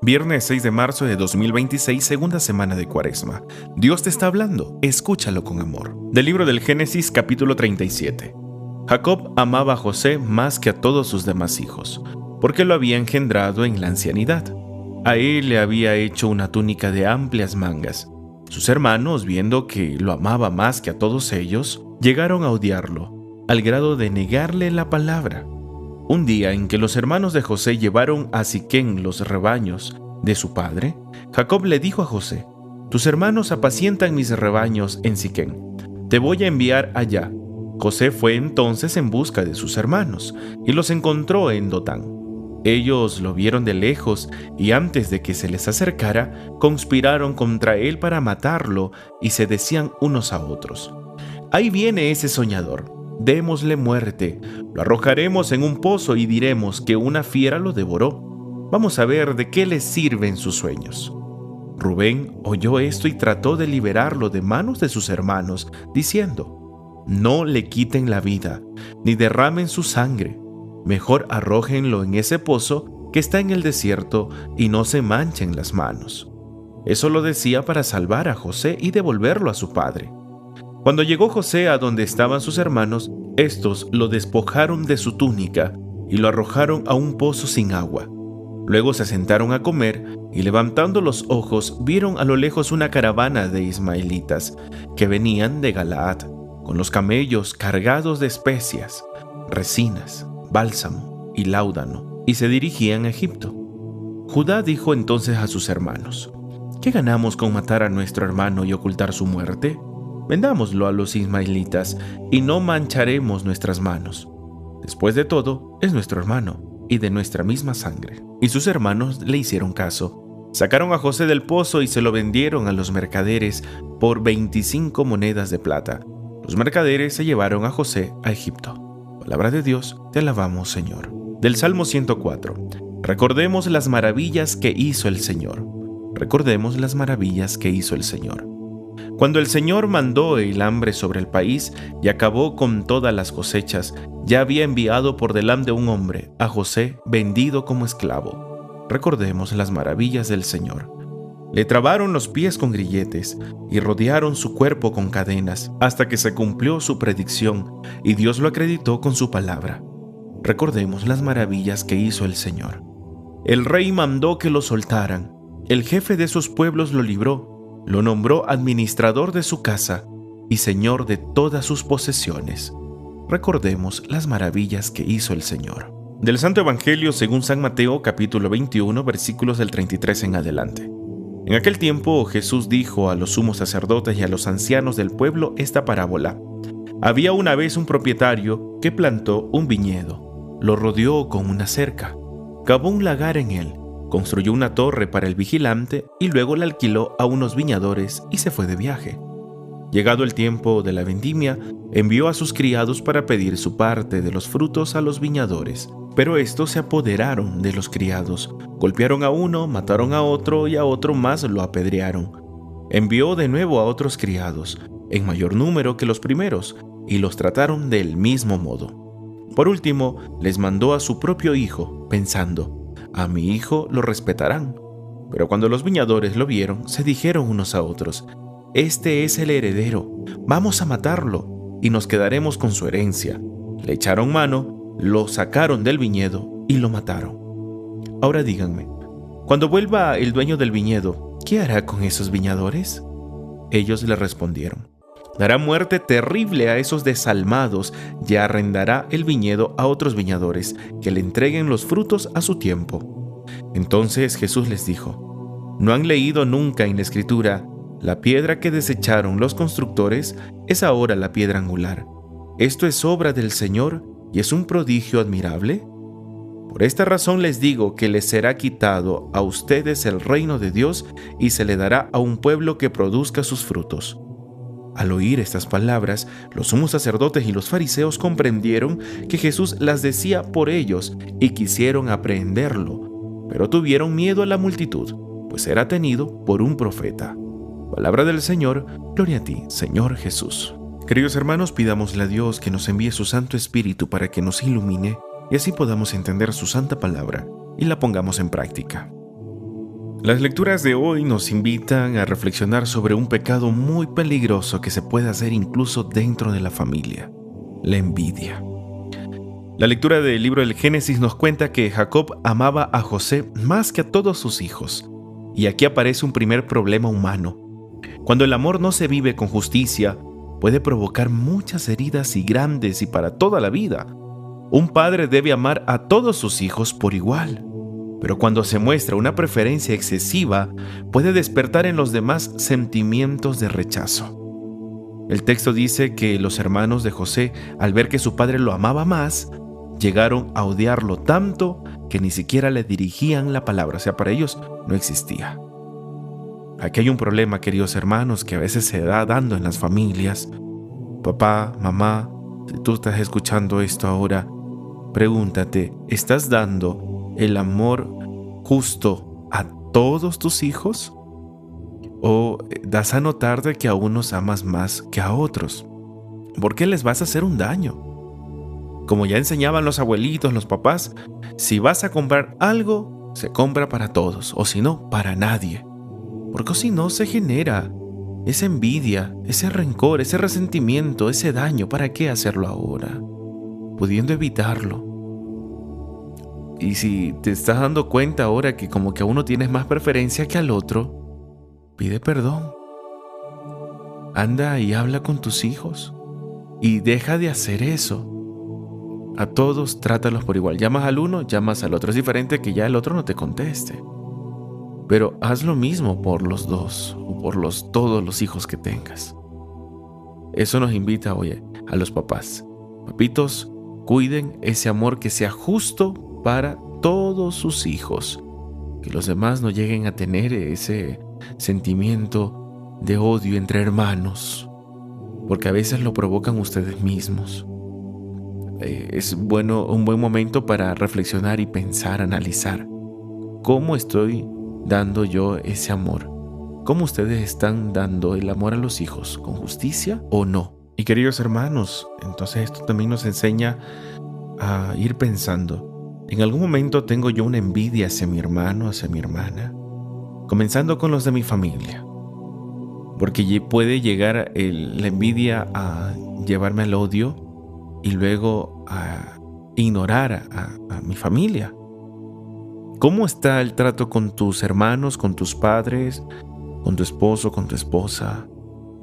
Viernes 6 de marzo de 2026, segunda semana de Cuaresma. Dios te está hablando, escúchalo con amor. Del libro del Génesis, capítulo 37. Jacob amaba a José más que a todos sus demás hijos, porque lo había engendrado en la ancianidad. A él le había hecho una túnica de amplias mangas. Sus hermanos, viendo que lo amaba más que a todos ellos, llegaron a odiarlo, al grado de negarle la palabra. Un día en que los hermanos de José llevaron a Siquén los rebaños de su padre, Jacob le dijo a José: «Tus hermanos apacientan mis rebaños en Siquén. Te voy a enviar allá». José fue entonces en busca de sus hermanos y los encontró en Dotán. Ellos lo vieron de lejos y antes de que se les acercara, conspiraron contra él para matarlo y se decían unos a otros: «Ahí viene ese soñador. Démosle muerte, lo arrojaremos en un pozo y diremos que una fiera lo devoró. Vamos a ver de qué le sirven sus sueños». Rubén oyó esto y trató de liberarlo de manos de sus hermanos, diciendo: «No le quiten la vida, ni derramen su sangre. Mejor arrójenlo en ese pozo que está en el desierto y no se manchen las manos». Eso lo decía para salvar a José y devolverlo a su padre. Cuando llegó José a donde estaban sus hermanos, estos lo despojaron de su túnica y lo arrojaron a un pozo sin agua. Luego se sentaron a comer y levantando los ojos vieron a lo lejos una caravana de ismaelitas que venían de Galaad, con los camellos cargados de especias, resinas, bálsamo y láudano, y se dirigían a Egipto. Judá dijo entonces a sus hermanos: «¿Qué ganamos con matar a nuestro hermano y ocultar su muerte? Vendámoslo a los ismaelitas y no mancharemos nuestras manos. Después de todo, es nuestro hermano y de nuestra misma sangre». Y sus hermanos le hicieron caso. Sacaron a José del pozo y se lo vendieron a los mercaderes por 25 monedas de plata. Los mercaderes se llevaron a José a Egipto. Palabra de Dios, te alabamos, Señor. Del Salmo 104. Recordemos las maravillas que hizo el Señor. Recordemos las maravillas que hizo el Señor. Cuando el Señor mandó el hambre sobre el país y acabó con todas las cosechas, ya había enviado por delante un hombre, a José, vendido como esclavo. Recordemos las maravillas del Señor. Le trabaron los pies con grilletes y rodearon su cuerpo con cadenas, hasta que se cumplió su predicción y Dios lo acreditó con su palabra. Recordemos las maravillas que hizo el Señor. El rey mandó que lo soltaran. El jefe de sus pueblos lo libró. Lo nombró administrador de su casa y señor de todas sus posesiones. Recordemos las maravillas que hizo el Señor. Del Santo Evangelio según San Mateo, capítulo 21, versículos del 33 en adelante. En aquel tiempo Jesús dijo a los sumos sacerdotes y a los ancianos del pueblo esta parábola. Había una vez un propietario que plantó un viñedo, lo rodeó con una cerca, cavó un lagar en él, construyó una torre para el vigilante y luego la alquiló a unos viñadores y se fue de viaje. Llegado el tiempo de la vendimia, envió a sus criados para pedir su parte de los frutos a los viñadores. Pero estos se apoderaron de los criados, golpearon a uno, mataron a otro y a otro más lo apedrearon. Envió de nuevo a otros criados, en mayor número que los primeros, y los trataron del mismo modo. Por último, les mandó a su propio hijo, pensando: «A mi hijo lo respetarán». Pero cuando los viñadores lo vieron, se dijeron unos a otros: «Este es el heredero, vamos a matarlo y nos quedaremos con su herencia». Le echaron mano, lo sacaron del viñedo y lo mataron. Ahora díganme, cuando vuelva el dueño del viñedo, ¿qué hará con esos viñadores? Ellos le respondieron: «Dará muerte terrible a esos desalmados y arrendará el viñedo a otros viñadores que le entreguen los frutos a su tiempo». Entonces Jesús les dijo: «¿No han leído nunca en la Escritura: la piedra que desecharon los constructores es ahora la piedra angular? Esto es obra del Señor y es un prodigio admirable? Por esta razón les digo que les será quitado a ustedes el reino de Dios y se le dará a un pueblo que produzca sus frutos». Al oír estas palabras, los sumos sacerdotes y los fariseos comprendieron que Jesús las decía por ellos y quisieron aprehenderlo, pero tuvieron miedo a la multitud, pues era tenido por un profeta. Palabra del Señor, gloria a ti, Señor Jesús. Queridos hermanos, pidámosle a Dios que nos envíe su Santo Espíritu para que nos ilumine y así podamos entender su santa palabra y la pongamos en práctica. Las lecturas de hoy nos invitan a reflexionar sobre un pecado muy peligroso que se puede hacer incluso dentro de la familia: la envidia. La lectura del libro del Génesis nos cuenta que Jacob amaba a José más que a todos sus hijos. Y aquí aparece un primer problema humano. Cuando el amor no se vive con justicia, puede provocar muchas heridas y grandes y para toda la vida. Un padre debe amar a todos sus hijos por igual. Pero cuando se muestra una preferencia excesiva, puede despertar en los demás sentimientos de rechazo. El texto dice que los hermanos de José, al ver que su padre lo amaba más, llegaron a odiarlo tanto que ni siquiera le dirigían la palabra, o sea, para ellos no existía. Aquí hay un problema, queridos hermanos, que a veces se da dando en las familias. Papá, mamá, si tú estás escuchando esto ahora, pregúntate, ¿estás dando el amor justo a todos tus hijos? ¿O das a notar de que a unos amas más que a otros? ¿Por qué les vas a hacer un daño? Como ya enseñaban los abuelitos, los papás, si vas a comprar algo, se compra para todos, o si no, para nadie. Porque si no, se genera esa envidia, ese rencor, ese resentimiento, ese daño. ¿Para qué hacerlo ahora? Pudiendo evitarlo. Y si te estás dando cuenta ahora que como que a uno tienes más preferencia que al otro, pide perdón. Anda y habla con tus hijos y deja de hacer eso. A todos trátalos por igual. Llamas al uno, llamas al otro. Es diferente que ya el otro no te conteste. Pero haz lo mismo por los dos o por todos los hijos que tengas. Eso nos invita, oye, a los papás. Papitos, cuiden ese amor que sea justo para todos sus hijos. Que los demás no lleguen a tener ese sentimiento de odio entre hermanos. Porque a veces lo provocan ustedes mismos. Es un buen momento para reflexionar y pensar, analizar. ¿Cómo estoy dando yo ese amor? ¿Cómo ustedes están dando el amor a los hijos? ¿Con justicia o no? Y queridos hermanos, entonces esto también nos enseña a ir pensando. ¿En algún momento tengo yo una envidia hacia mi hermano, hacia mi hermana? Comenzando con los de mi familia. Porque puede llegar la envidia a llevarme al odio y luego a ignorar a mi familia. ¿Cómo está el trato con tus hermanos, con tus padres, con tu esposo, con tu esposa?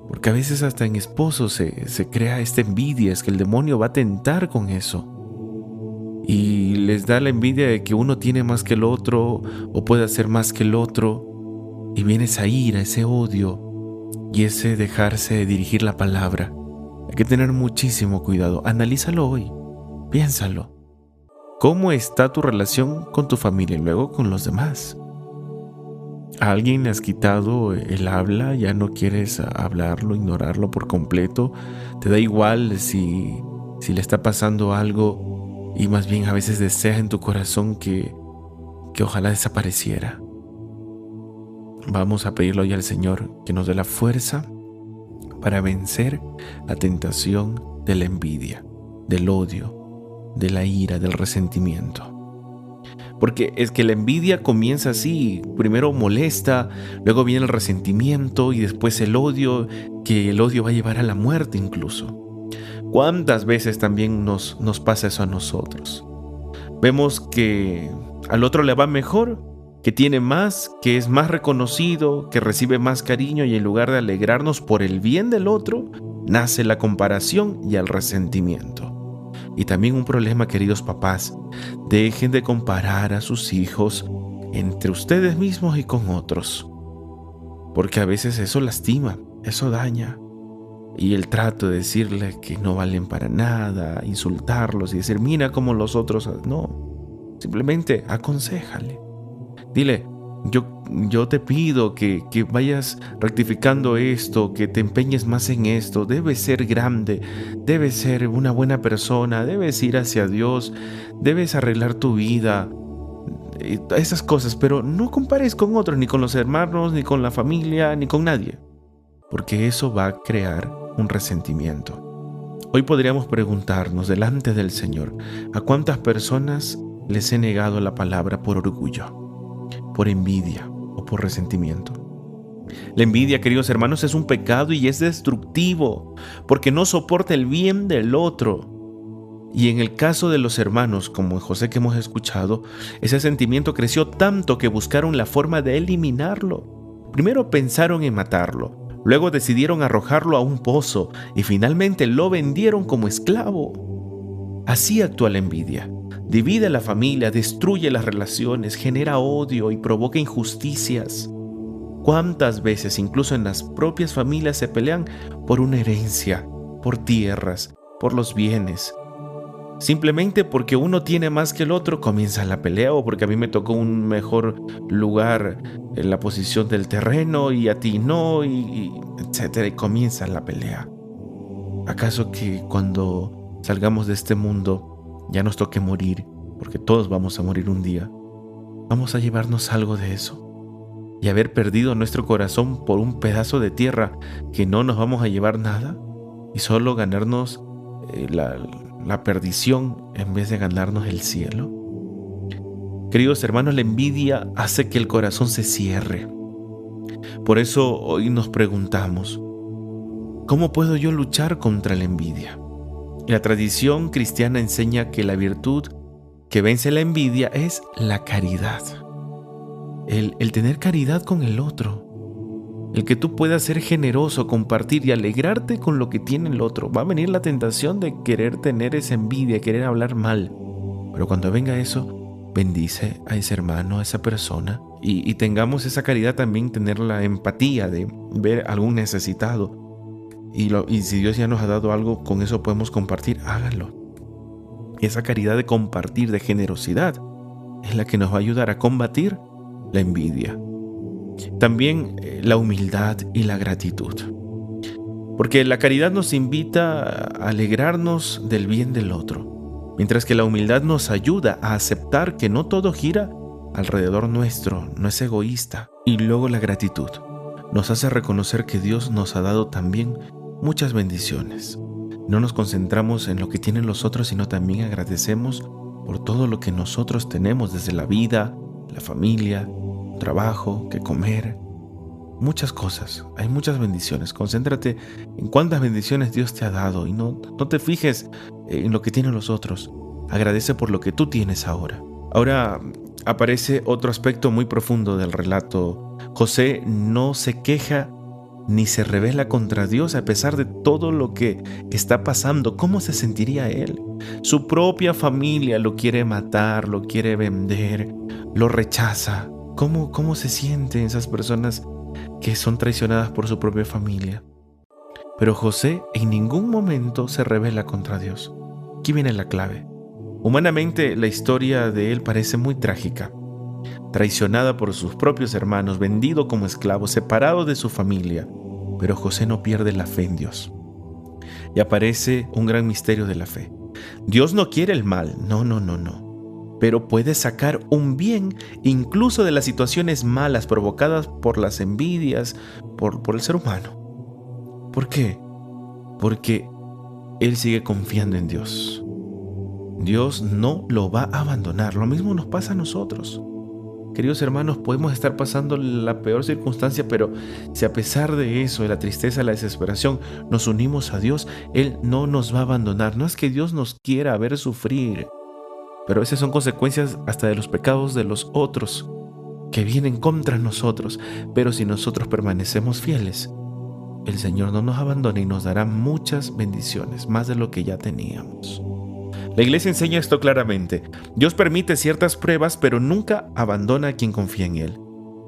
Porque a veces hasta en esposos se crea esta envidia, es que el demonio va a tentar con eso. Y les da la envidia de que uno tiene más que el otro o puede hacer más que el otro. Y viene esa ira, ese odio y ese dejarse de dirigir la palabra. Hay que tener muchísimo cuidado. Analízalo hoy. Piénsalo. ¿Cómo está tu relación con tu familia y luego con los demás? ¿A alguien le has quitado el habla? ¿Ya no quieres hablarlo, ignorarlo por completo? ¿Te da igual si le está pasando algo y más bien a veces deseas en tu corazón que ojalá desapareciera? Vamos a pedirle hoy al Señor que nos dé la fuerza para vencer la tentación de la envidia, del odio, de la ira, del resentimiento. Porque es que la envidia comienza así, primero molesta, luego viene el resentimiento y después el odio, que el odio va a llevar a la muerte incluso. ¿Cuántas veces también nos pasa eso a nosotros? Vemos que al otro le va mejor, que tiene más, que es más reconocido, que recibe más cariño y en lugar de alegrarnos por el bien del otro, nace la comparación y el resentimiento. Y también un problema, queridos papás, dejen de comparar a sus hijos entre ustedes mismos y con otros. Porque a veces eso lastima, eso daña. Y el trato de decirles que no valen para nada, insultarlos y decir, mira cómo los otros... No, simplemente aconséjale. Dile, yo te pido que vayas rectificando esto, que te empeñes más en esto. Debes ser grande, debes ser una buena persona, debes ir hacia Dios, debes arreglar tu vida, esas cosas. Pero no compares con otros, ni con los hermanos, ni con la familia, ni con nadie, porque eso va a crear un resentimiento. Hoy podríamos preguntarnos delante del Señor, ¿a cuántas personas les he negado la palabra por orgullo, por envidia o por resentimiento. La envidia, queridos hermanos, es un pecado y es destructivo porque no soporta el bien del otro. Y en el caso de los hermanos, como en José que hemos escuchado, ese sentimiento creció tanto que buscaron la forma de eliminarlo. Primero pensaron en matarlo, luego decidieron arrojarlo a un pozo y finalmente lo vendieron como esclavo. Así actúa la envidia. Divide la familia, destruye las relaciones, genera odio y provoca injusticias. ¿Cuántas veces, incluso en las propias familias, se pelean por una herencia, por tierras, por los bienes? Simplemente porque uno tiene más que el otro comienza la pelea, o porque a mí me tocó un mejor lugar en la posición del terreno y a ti no, y etcétera, y comienza la pelea. ¿Acaso que cuando salgamos de este mundo ya nos toque morir, porque todos vamos a morir un día, vamos a llevarnos algo de eso? Y haber perdido nuestro corazón por un pedazo de tierra que no nos vamos a llevar nada y solo ganarnos la perdición en vez de ganarnos el cielo. Queridos hermanos, la envidia hace que el corazón se cierre. Por eso hoy nos preguntamos, ¿cómo puedo yo luchar contra la envidia? La tradición cristiana enseña que la virtud que vence la envidia es la caridad. El tener caridad con el otro. El que tú puedas ser generoso, compartir y alegrarte con lo que tiene el otro. Va a venir la tentación de querer tener esa envidia, querer hablar mal. Pero cuando venga eso, bendice a ese hermano, a esa persona. Y tengamos esa caridad también, tener la empatía de ver a algún necesitado. Y si Dios ya nos ha dado algo, con eso podemos compartir, háganlo. Esa caridad de compartir, de generosidad, es la que nos va a ayudar a combatir la envidia. También la humildad y la gratitud. Porque la caridad nos invita a alegrarnos del bien del otro, mientras que la humildad nos ayuda a aceptar que no todo gira alrededor nuestro, no es egoísta. Y luego la gratitud nos hace reconocer que Dios nos ha dado también muchas bendiciones. No nos concentramos en lo que tienen los otros, sino también agradecemos por todo lo que nosotros tenemos, desde la vida, la familia, trabajo, que comer, muchas cosas. Hay muchas bendiciones. Concéntrate en cuántas bendiciones Dios te ha dado y no te fijes en lo que tienen los otros. Agradece por lo que tú tienes ahora. Ahora aparece otro aspecto muy profundo del relato. José no se queja ni se rebela contra Dios a pesar de todo lo que está pasando. ¿Cómo se sentiría él? Su propia familia lo quiere matar, lo quiere vender, lo rechaza. ¿Cómo se sienten esas personas que son traicionadas por su propia familia? Pero José en ningún momento se rebela contra Dios. Aquí viene la clave. Humanamente, la historia de él parece muy trágica. Traicionada por sus propios hermanos, vendido como esclavo, separado de su familia. Pero José no pierde la fe en Dios. Y aparece un gran misterio de la fe. Dios no quiere el mal, no. Pero puede sacar un bien incluso de las situaciones malas provocadas por las envidias, por el ser humano. ¿Por qué? Porque él sigue confiando en Dios. Dios no lo va a abandonar. Lo mismo nos pasa a nosotros. Queridos hermanos, podemos estar pasando la peor circunstancia, pero si a pesar de eso, de la tristeza, la desesperación, nos unimos a Dios, Él no nos va a abandonar. No es que Dios nos quiera ver sufrir, pero a veces son consecuencias hasta de los pecados de los otros que vienen contra nosotros. Pero si nosotros permanecemos fieles, el Señor no nos abandona y nos dará muchas bendiciones, más de lo que ya teníamos. La iglesia enseña esto claramente. Dios permite ciertas pruebas, pero nunca abandona a quien confía en Él.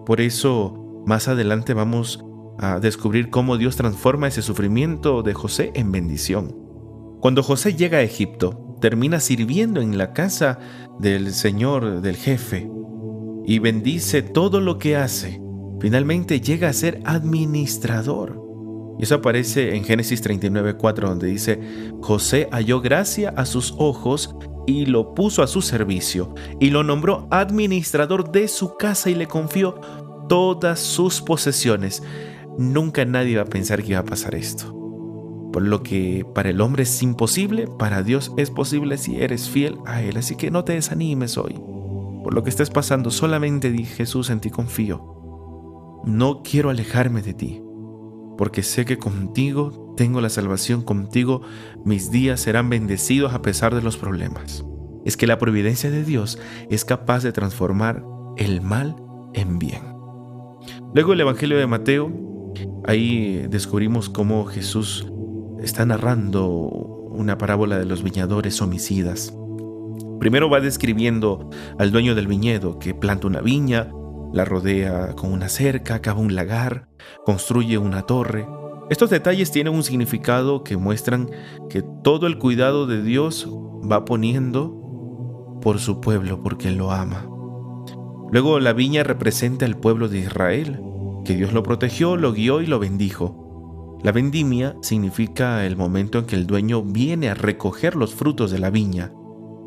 Por eso, más adelante vamos a descubrir cómo Dios transforma ese sufrimiento de José en bendición. Cuando José llega a Egipto, termina sirviendo en la casa del señor, del jefe, y bendice todo lo que hace. Finalmente llega a ser administrador. Y eso aparece en Génesis 39:4, donde dice: José halló gracia a sus ojos y lo puso a su servicio, y lo nombró administrador de su casa y le confió todas sus posesiones. Nunca nadie va a pensar que iba a pasar esto. Por lo que para el hombre es imposible, para Dios es posible si eres fiel a Él. Así que no te desanimes hoy. Por lo que estés pasando, solamente di: Jesús, en ti confío. no quiero alejarme de ti, porque sé que contigo tengo la salvación, contigo mis días serán bendecidos a pesar de los problemas. Es que la providencia de Dios es capaz de transformar el mal en bien. Luego el Evangelio de Mateo, ahí descubrimos cómo Jesús está narrando una parábola de los viñadores homicidas. Primero va describiendo al dueño del viñedo que planta una viña, la rodea con una cerca, cava un lagar, construye una torre. Estos detalles tienen un significado que muestran que todo el cuidado de Dios va poniendo por su pueblo porque Él lo ama. Luego la viña representa al pueblo de Israel, que Dios lo protegió, lo guió y lo bendijo. La vendimia significa el momento en que el dueño viene a recoger los frutos de la viña,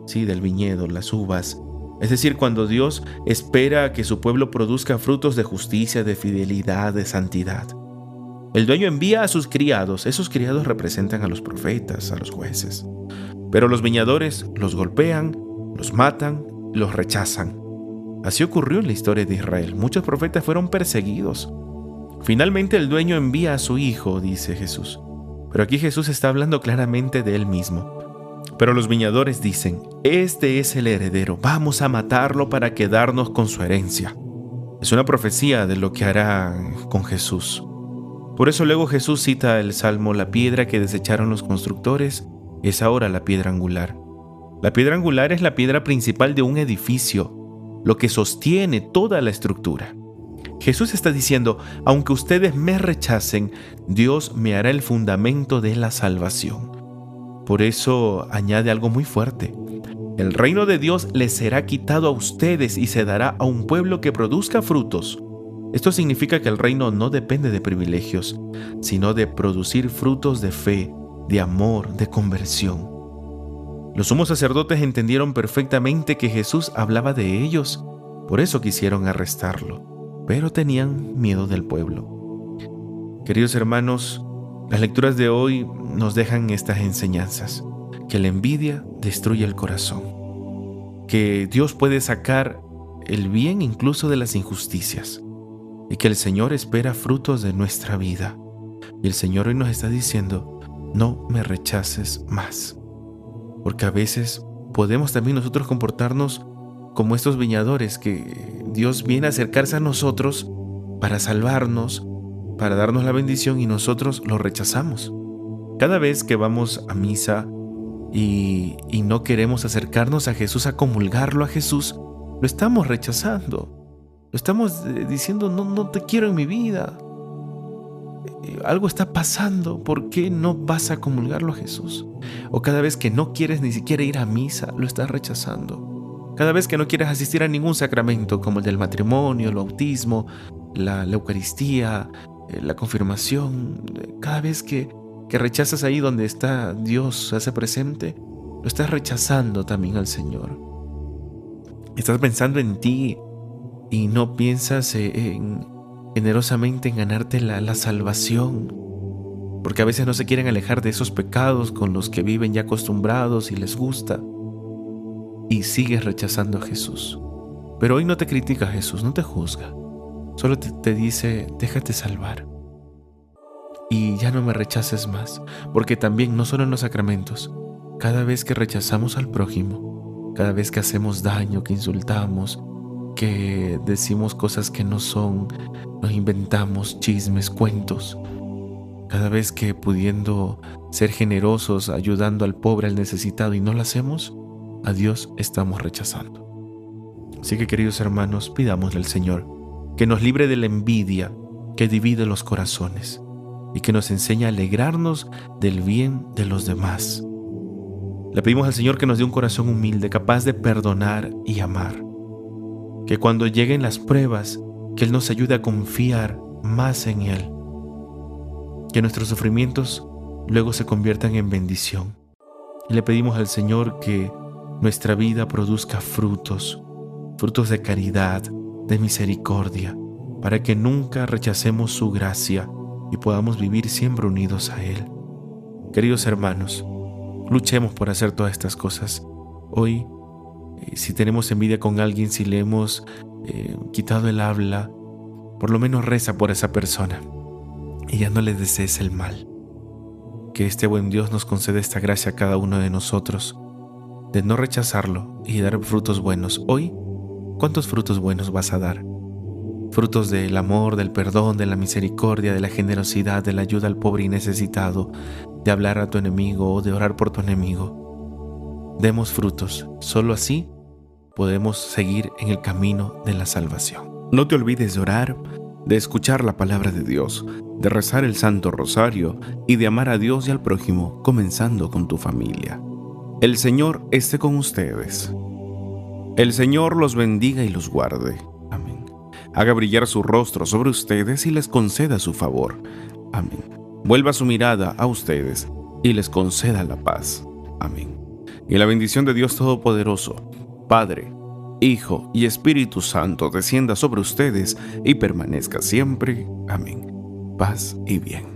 sí, del viñedo, las uvas. Es decir, cuando Dios espera que su pueblo produzca frutos de justicia, de fidelidad, de santidad. El dueño envía a sus criados. Esos criados representan a los profetas, a los jueces. Pero los viñadores los golpean, los matan, los rechazan. Así ocurrió en la historia de Israel. Muchos profetas fueron perseguidos. Finalmente el dueño envía a su hijo, dice Jesús. Pero aquí Jesús está hablando claramente de él mismo. Pero los viñadores dicen, este es el heredero, vamos a matarlo para quedarnos con su herencia. Es una profecía de lo que hará con Jesús. Por eso luego Jesús cita el Salmo, la piedra que desecharon los constructores es ahora la piedra angular. La piedra angular es la piedra principal de un edificio, lo que sostiene toda la estructura. Jesús está diciendo, aunque ustedes me rechacen, Dios me hará el fundamento de la salvación. Por eso añade algo muy fuerte. El reino de Dios les será quitado a ustedes y se dará a un pueblo que produzca frutos. Esto significa que el reino no depende de privilegios, sino de producir frutos de fe, de amor, de conversión. Los sumos sacerdotes entendieron perfectamente que Jesús hablaba de ellos, por eso quisieron arrestarlo, pero tenían miedo del pueblo. Queridos hermanos, las lecturas de hoy nos dejan estas enseñanzas, que la envidia destruye el corazón, que Dios puede sacar el bien incluso de las injusticias y que el Señor espera frutos de nuestra vida. Y el Señor hoy nos está diciendo, no me rechaces más, porque a veces podemos también nosotros comportarnos como estos viñadores, que Dios viene a acercarse a nosotros para salvarnos, para darnos la bendición y nosotros lo rechazamos. Cada vez que vamos a misa y no queremos acercarnos a Jesús, a comulgarlo a Jesús, lo estamos rechazando. Lo estamos diciendo, no te quiero en mi vida. Algo está pasando, ¿por qué no vas a comulgarlo a Jesús? O cada vez que no quieres ni siquiera ir a misa, lo estás rechazando. Cada vez que no quieres asistir a ningún sacramento, como el del matrimonio, el bautismo, la Eucaristía, la confirmación, cada vez que rechazas ahí donde está Dios, se hace presente, lo estás rechazando también al Señor. Estás pensando en ti y no piensas generosamente en ganarte la salvación, porque a veces no se quieren alejar de esos pecados con los que viven ya acostumbrados y les gusta, y sigues rechazando a Jesús. Pero hoy no te critica Jesús, no te juzga, solo te dice, déjate salvar y ya no me rechaces más, porque también no solo en los sacramentos, cada vez que rechazamos al prójimo, cada vez que hacemos daño, que insultamos, que decimos cosas que no son, nos inventamos chismes, cuentos, cada vez que pudiendo ser generosos, ayudando al pobre, al necesitado y no lo hacemos, a Dios estamos rechazando. Así que, queridos hermanos, pidámosle al Señor que nos libre de la envidia que divide los corazones y que nos enseñe a alegrarnos del bien de los demás. Le pedimos al Señor que nos dé un corazón humilde, capaz de perdonar y amar. Que cuando lleguen las pruebas, que Él nos ayude a confiar más en Él. Que nuestros sufrimientos luego se conviertan en bendición. Y le pedimos al Señor que nuestra vida produzca frutos de caridad, de misericordia, para que nunca rechacemos su gracia y podamos vivir siempre unidos a Él. Queridos hermanos, luchemos por hacer todas estas cosas. Hoy, si tenemos envidia con alguien, si le hemos quitado el habla, por lo menos reza por esa persona y ya no le desees el mal. Que este buen Dios nos conceda esta gracia a cada uno de nosotros, de no rechazarlo y dar frutos buenos. Hoy, ¿cuántos frutos buenos vas a dar? Frutos del amor, del perdón, de la misericordia, de la generosidad, de la ayuda al pobre y necesitado, de hablar a tu enemigo o de orar por tu enemigo. Demos frutos. Solo así podemos seguir en el camino de la salvación. No te olvides de orar, de escuchar la palabra de Dios, de rezar el Santo Rosario y de amar a Dios y al prójimo, comenzando con tu familia. El Señor esté con ustedes. El Señor los bendiga y los guarde. Amén. Haga brillar su rostro sobre ustedes y les conceda su favor. Amén. Vuelva su mirada a ustedes y les conceda la paz. Amén. Y la bendición de Dios Todopoderoso, Padre, Hijo y Espíritu Santo descienda sobre ustedes y permanezca siempre. Amén. Paz y bien.